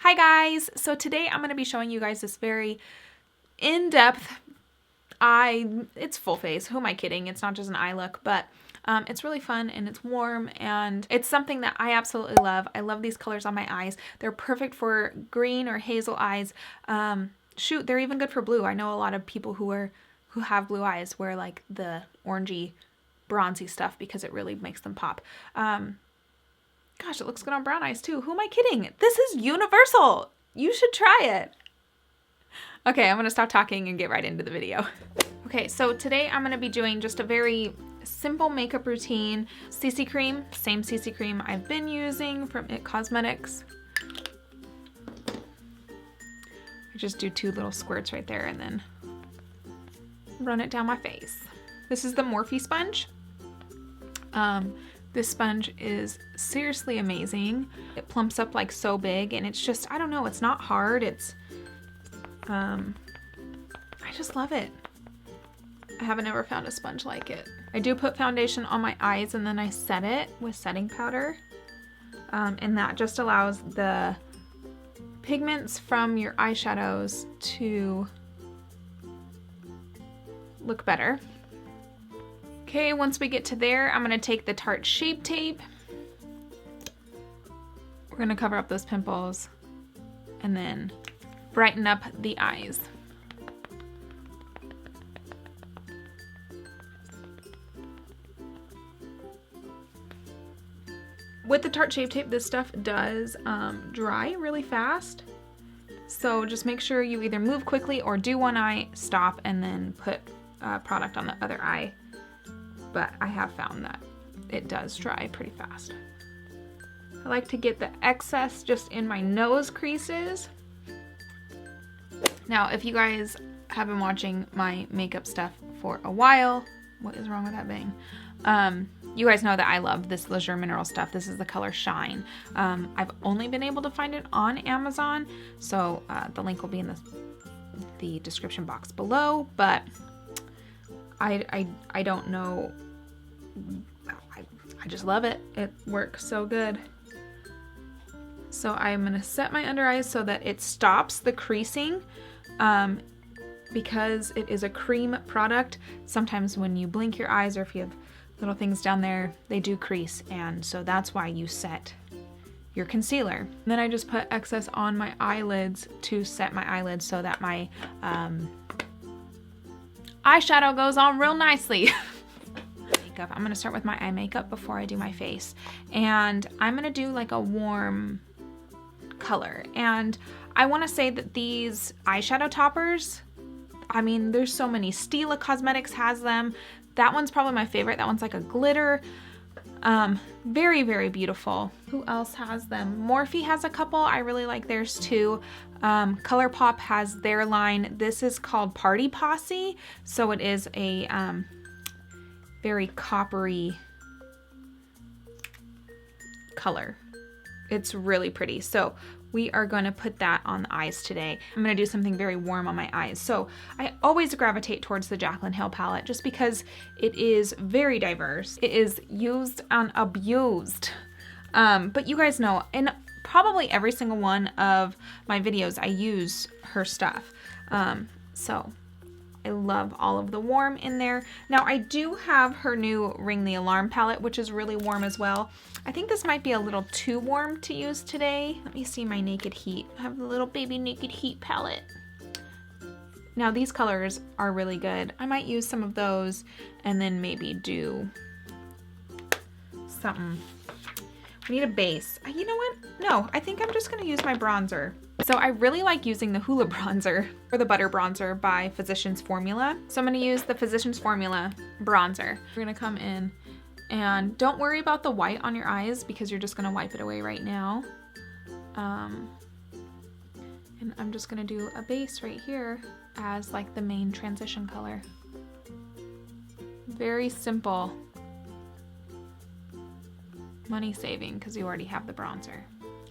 Hi guys! So today I'm going to be showing you guys this very in-depth it's full face. Who am I kidding? It's not just an eye look, but it's really fun and it's warm and it's something that I absolutely love. I love these colors on my eyes. They're perfect for green or hazel eyes. Shoot, they're even good for blue. I know a lot of people who have blue eyes wear like the orangey, bronzy stuff because it really makes them pop. Gosh, it looks good on brown eyes too. Who am I kidding? This is universal. You should try it. Okay, I'm gonna stop talking and get right into the video. Okay, so today I'm gonna be doing just a very simple makeup routine. CC cream, same CC cream I've been using from IT Cosmetics. I just do 2 little squirts right there and then run it down my face. This is the Morphe sponge. This sponge is seriously amazing. It plumps up like so big and it's just, I don't know, it's not hard. I just love it. I haven't ever found a sponge like it. I do put foundation on my eyes and then I set it with setting powder. And that just allows the pigments from your eyeshadows to look better. Okay, once we get to there, I'm gonna take the Tarte Shape Tape. We're gonna cover up those pimples and then brighten up the eyes. With the Tarte Shape Tape, this stuff does dry really fast. So just make sure you either move quickly or do one eye, stop, and then put product on the other eye. But I have found that it does dry pretty fast. I like to get the excess just in my nose creases. Now, if you guys have been watching my makeup stuff for a while, what is wrong with that bang? You guys know that I love this Leisure Mineral stuff. This is the color Shine. I've only been able to find it on Amazon, so the link will be in the description box below, but I don't know. I just love it. It works so good. So I'm gonna set my under eyes so that it stops the creasing. Because it is a cream product, sometimes when you blink your eyes or if you have little things down there, they do crease, and so that's why you set your concealer. And then I just put excess on my eyelids to set my eyelids so that my eyeshadow goes on real nicely. I'm gonna start with my eye makeup before I do my face, and I'm gonna do like a warm color. And I want to say that these eyeshadow toppers, I mean, there's so many. Stila Cosmetics has them. That one's probably my favorite. That one's like a glitter. Very, very beautiful. Who else has them? Morphe has a couple. I really like theirs too. ColourPop has their line. This is called Party Posse. So it is a very coppery color. It's really pretty. So we are going to put that on the eyes today. I'm going to do something very warm on my eyes. So I always gravitate towards the Jaclyn Hill palette just because it is very diverse. It is used and abused. But you guys know, in probably every single one of my videos, I use her stuff. So I love all of the warm in there. Now I do have her new Ring the Alarm palette, which is really warm as well. I think this might be a little too warm to use today. Let me see my Naked Heat. I have the little baby Naked Heat palette. Now these colors are really good. I might use some of those and then maybe do something. We need a base. You know what? No, I think I'm just gonna use my bronzer. So I really like using the Hoola bronzer or the Butter Bronzer by Physicians Formula. So I'm gonna use the Physicians Formula bronzer. We're gonna come in and don't worry about the white on your eyes because you're just gonna wipe it away right now. And I'm just gonna do a base right here as like the main transition color. Very simple. Money saving because you already have the bronzer.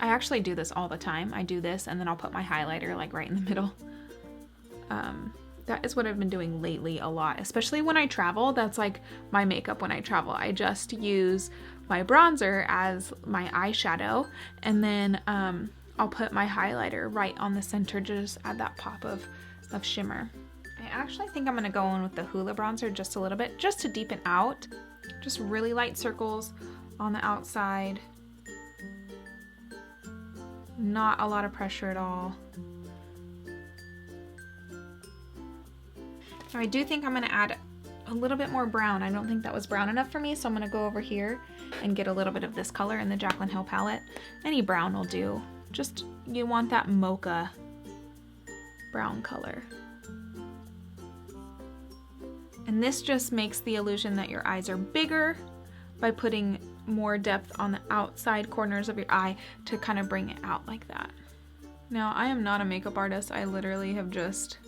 I actually do this all the time. I do this and then I'll put my highlighter like right in the middle. That is what I've been doing lately a lot, especially when I travel. That's like my makeup when I travel. I just use my bronzer as my eyeshadow, and then I'll put my highlighter right on the center to just add that pop of shimmer. I actually think I'm gonna go in with the Hoola bronzer just a little bit, just to deepen out. Just really light circles on the outside. Not a lot of pressure at all. Now I do think I'm gonna add a little bit more brown. I don't think that was brown enough for me, so I'm gonna go over here and get a little bit of this color in the Jaclyn Hill palette. Any brown will do. Just, you want that mocha brown color. And this just makes the illusion that your eyes are bigger by putting more depth on the outside corners of your eye to kind of bring it out like that. Now, I am not a makeup artist. I literally have just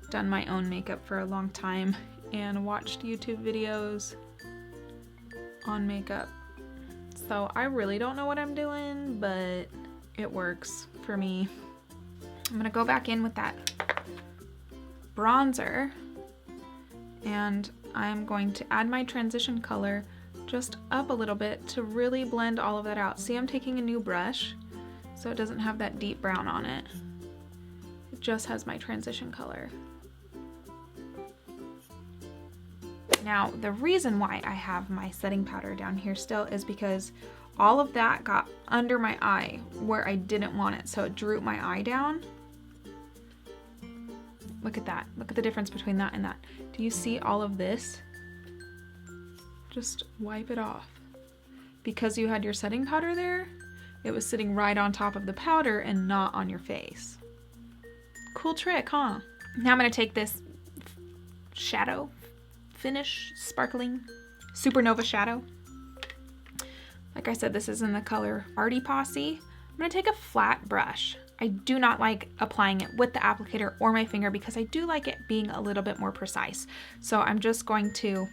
done my own makeup for a long time and watched YouTube videos on makeup. So I really don't know what I'm doing, but it works for me. I'm gonna go back in with that bronzer and I'm going to add my transition color just up a little bit to really blend all of that out. See, I'm taking a new brush so it doesn't have that deep brown on it. It just has my transition color. Now, the reason why I have my setting powder down here still is because all of that got under my eye where I didn't want it, so it drew my eye down. Look at that. Look at the difference between that and that. Do you see all of this? Just wipe it off. Because you had your setting powder there, it was sitting right on top of the powder and not on your face. Cool trick, huh? Now I'm gonna take this shadow finish sparkling supernova shadow. Like I said, this is in the color Arty Posse. I'm gonna take a flat brush. I do not like applying it with the applicator or my finger because I do like it being a little bit more precise. So I'm just going to,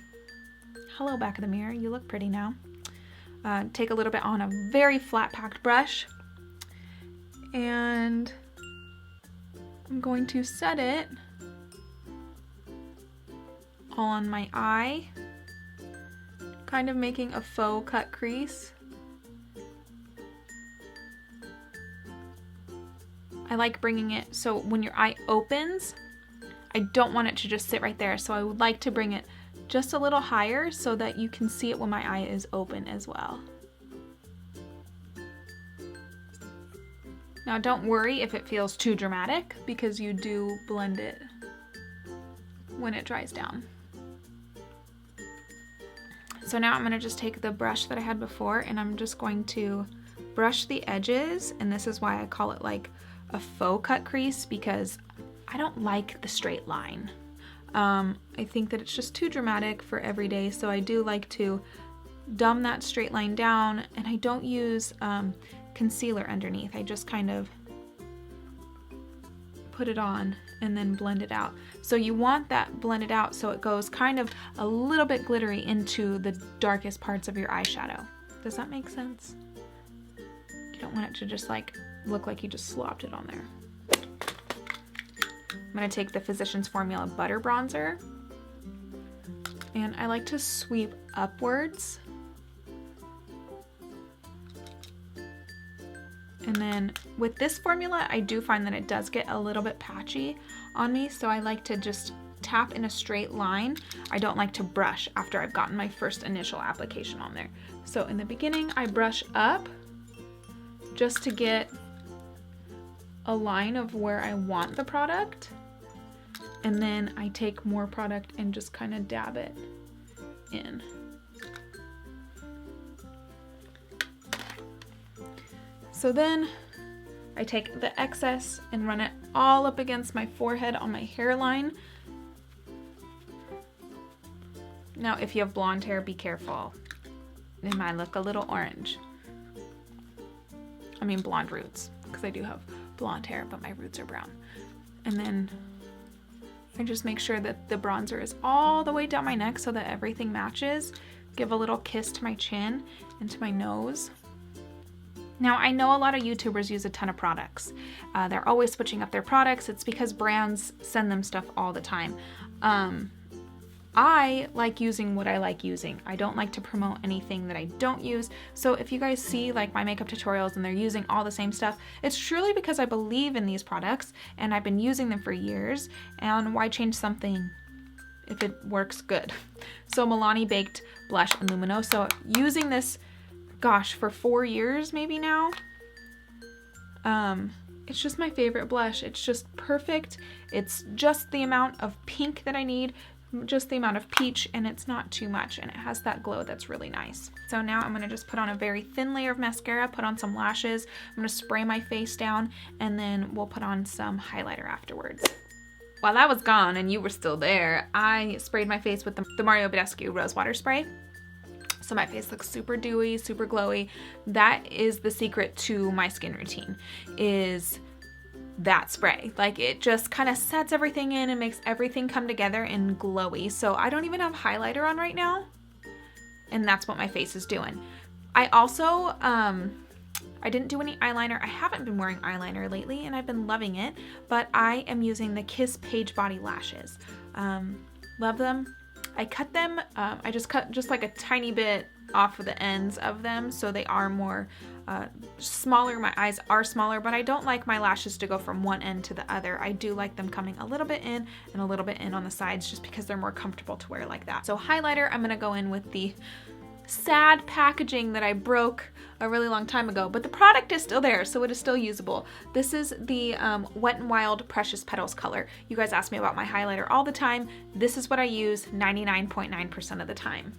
hello back of the mirror, you look pretty now. Take a little bit on a very flat packed brush and I'm going to set it all on my eye, kind of making a faux cut crease. I like bringing it so when your eye opens, I don't want it to just sit right there, so I would like to bring it just a little higher so that you can see it when my eye is open as well. Now don't worry if it feels too dramatic because you do blend it when it dries down. So now I'm gonna just take the brush that I had before and I'm just going to brush the edges, and this is why I call it like a faux cut crease because I don't like the straight line. I think that it's just too dramatic for every day, so I do like to dumb that straight line down, and I don't use concealer underneath. I just kind of put it on and then blend it out. So you want that blended out so it goes kind of a little bit glittery into the darkest parts of your eyeshadow. Does that make sense? You don't want it to just like look like you just slopped it on there. I'm gonna take the Physicians Formula Butter Bronzer and I like to sweep upwards. And then with this formula, I do find that it does get a little bit patchy on me, so I like to just tap in a straight line. I don't like to brush after I've gotten my first initial application on there. So in the beginning, I brush up just to get a line of where I want the product. And then I take more product and just kind of dab it in. So then I take the excess and run it all up against my forehead on my hairline. Now, if you have blonde hair, be careful. It might look a little orange. I mean blonde roots, because I do have blonde hair, but my roots are brown. And then I just make sure that the bronzer is all the way down my neck so that everything matches. Give a little kiss to my chin and to my nose. Now, I know a lot of YouTubers use a ton of products. They're always switching up their products. It's because brands send them stuff all the time. I like using what I like using. I don't like to promote anything that I don't use. So if you guys see like my makeup tutorials and they're using all the same stuff, it's truly because I believe in these products and I've been using them for years, and why change something if it works good? So Milani Baked Blush in Luminoso, using this, gosh, for 4 years maybe now. It's just my favorite blush. It's just perfect. It's just the amount of pink that I need, just the amount of peach, and it's not too much, and it has that glow that's really nice. So now I'm gonna just put on a very thin layer of mascara, put on some lashes, I'm gonna spray my face down, and then we'll put on some highlighter afterwards. While I was gone and you were still there, I sprayed my face with the Mario Badescu Rose Water Spray. So my face looks super dewy, super glowy. That is the secret to my skin routine, is that spray. Like, it just kind of sets everything in and makes everything come together and glowy. So I don't even have highlighter on right now, and that's what my face is doing. I also, I didn't do any eyeliner. I haven't been wearing eyeliner lately and I've been loving it, but I am using the Kiss Page Body Lashes. Love them. I cut them, I just cut just like a tiny bit off of the ends of them, so they are more smaller. My eyes are smaller, but I don't like my lashes to go from one end to the other. I do like them coming a little bit in and a little bit in on the sides, just because they're more comfortable to wear like that. So highlighter, I'm gonna go in with the sad packaging that I broke a really long time ago, but the product is still there, so it is still usable. This is the Wet n Wild Precious Petals color. You guys ask me about my highlighter all the time. This is what I use 99.9% of the time.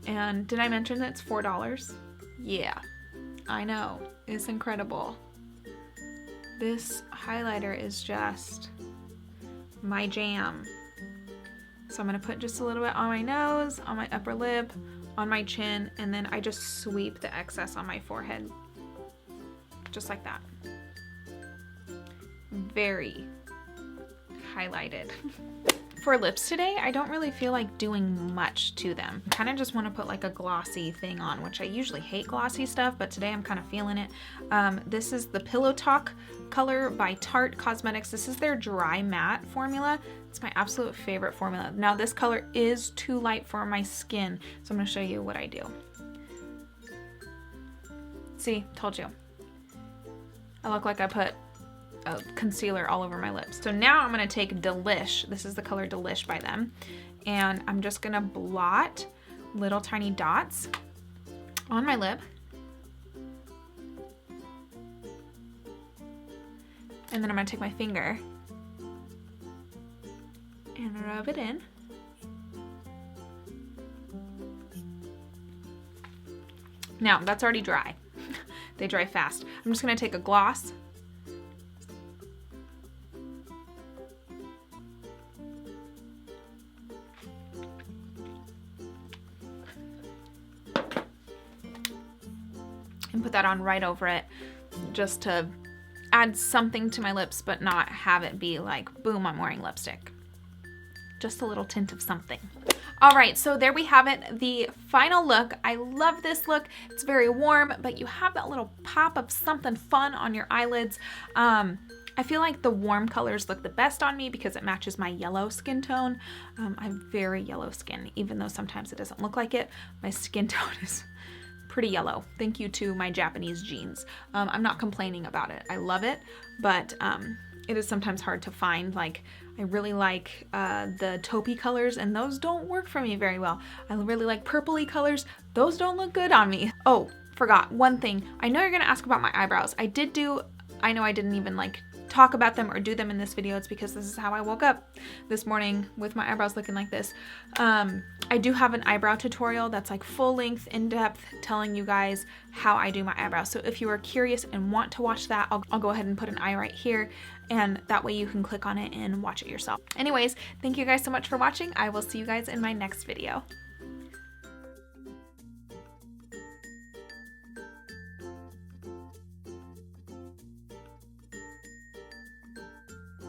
And did I mention that it's $4? Yeah, I know, it's incredible. This highlighter is just my jam. So I'm gonna put just a little bit on my nose, on my upper lip, on my chin, and then I just sweep the excess on my forehead. Just like that. Very highlighted. For lips today, I don't really feel like doing much to them. I kind of just want to put like a glossy thing on, which I usually hate glossy stuff, but today I'm kind of feeling it. This is the Pillow Talk color by Tarte Cosmetics. This is their dry matte formula. It's my absolute favorite formula. Now this color is too light for my skin, so I'm going to show you what I do. See, told you. I look like I put a concealer all over my lips. So now I'm going to take Delish. This is the color Delish by them. And I'm just going to blot little tiny dots on my lip. And then I'm going to take my finger and rub it in. Now, that's already dry. They dry fast. I'm just going to take a gloss. And put that on right over it, just to add something to my lips, but not have it be like, boom, I'm wearing lipstick. Just a little tint of something. All right, so there we have it, the final look. I love this look. It's very warm, but you have that little pop of something fun on your eyelids. I feel like the warm colors look the best on me because it matches my yellow skin tone. I have very yellow skin, even though sometimes it doesn't look like it. My skin tone is pretty yellow. Thank you to my Japanese genes. I'm not complaining about it. I love it, but it is sometimes hard to find. Like, I really like the taupey colors, and those don't work for me very well. I really like purpley colors. Those don't look good on me. Oh, forgot one thing. I know you're gonna ask about my eyebrows. I know I didn't even like talk about them or do them in this video. It's because this is how I woke up this morning with my eyebrows looking like this. I do have an eyebrow tutorial that's like full length, in depth, telling you guys how I do my eyebrows. So if you are curious and want to watch that, I'll go ahead and put an eye right here, and that way you can click on it and watch it yourself. Anyways, thank you guys so much for watching. I will see you guys in my next video.